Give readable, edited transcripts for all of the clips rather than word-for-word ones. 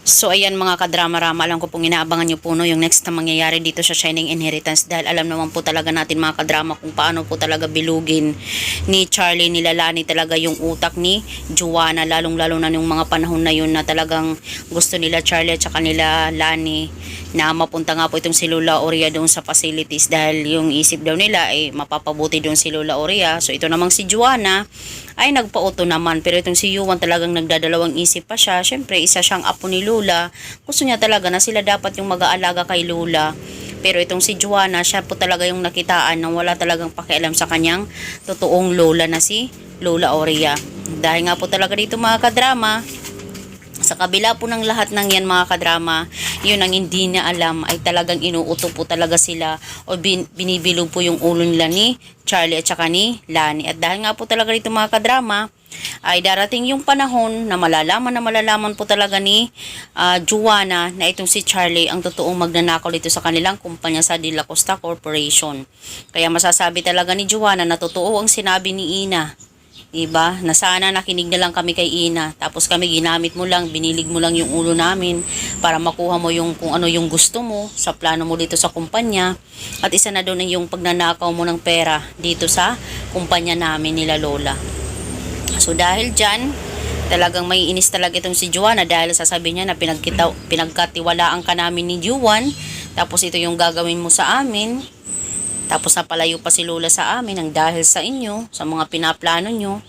So ayan mga kadrama-rama, alam ko pong inaabangan nyo po no, yung next na mangyayari dito sa Shining Inheritance, dahil alam naman po talaga natin mga kadrama kung paano po talaga bilugin ni Charlie, nilalani talaga yung utak ni Juana, lalong lalo na yung mga panahon na yun na talagang gusto nila Charlie at saka nila Lani na mapunta nga po itong si Lola Oria doon sa facilities, dahil yung isip daw nila ay mapapabuti doon si Lola Oria. So ito namang si Juana ay nagpauto naman, pero itong si Yuan talagang nagdadalawang isip pa siya. Syempre isa siyang apo ni Lola, gusto niya talaga na sila dapat yung mag-aalaga kay Lola. Pero itong si Juana, siya po talaga yung nakitaan na wala talagang pakialam sa kanyang totoong Lola na si Lola Oria. Dahil nga po talaga dito mga kadrama, sa kabila po ng lahat ng yan mga kadrama, yun ang hindi na alam ay talagang inuuto po talaga sila o binibilog po yung ulo nila ni Charlie at saka ni Lani. At dahil nga po talaga dito mga kadrama, ay darating yung panahon na malalaman po talaga ni Juana na itong si Charlie ang totoong magnanakaw dito sa kanilang kumpanya sa De La Costa Corporation. Kaya masasabi talaga ni Juana na totoo ang sinabi ni Ina. Diba? Na sana nakinig na lang kami kay Ina. Tapos kami ginamit mo lang, binilig mo lang yung ulo namin para makuha mo yung kung ano yung gusto mo sa plano mo dito sa kumpanya. At isa na doon yung pagnanakaw mo ng pera dito sa kumpanya namin nila Lola. So dahil dyan, talagang may inis talaga itong si Juana dahil sasabihin niya na pinagkatiwalaan ka namin ni Juan. Tapos ito yung gagawin mo sa amin. Tapos napalayo pa si Lola sa amin ang dahil sa inyo, sa mga pinaplano nyo.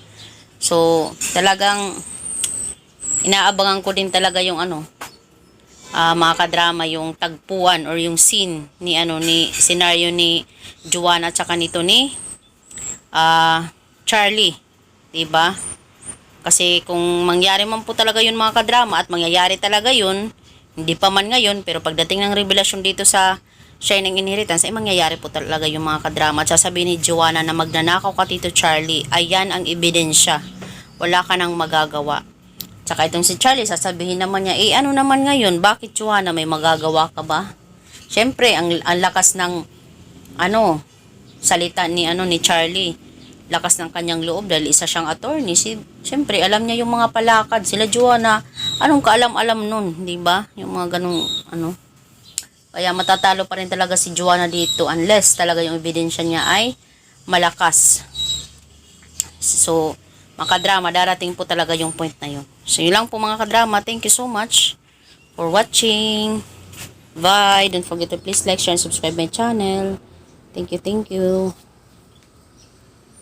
So, talagang inaabangan ko din talaga yung mga kadrama, yung tagpuan or yung scene ni ni senaryo ni Juana at saka nito ni Charlie, 'di ba? Kasi kung mangyari man po talaga yun mga kadrama at mangyayari talaga yun, hindi pa man ngayon, pero pagdating ng revelasyon dito sa Shining Inheritance ay mangyayari po talaga yung mga kadrama. At sasabihin ni Juana na magnanakaw ka Tito Charlie, ayan ang ebidensya, wala ka nang magagawa. Tsaka itong si Charlie, sasabihin naman niya, ano naman ngayon, bakit Juana, may magagawa ka ba? Syempre ang lakas ng salita ni ni Charlie, lakas ng kanyang loob dahil isa siyang attorney. Syempre alam niya yung mga palakad. Sila Juana, anong kaalam-alam nun, di ba? Yung mga ganung Kaya matatalo pa rin talaga si Juana dito unless talaga yung ebidensya niya ay malakas. So, mga kadrama, darating po talaga yung point na yun. So, yun lang po mga kadrama. Thank you so much for watching. Bye. Don't forget to please like, share, and subscribe my channel. Thank you, thank you.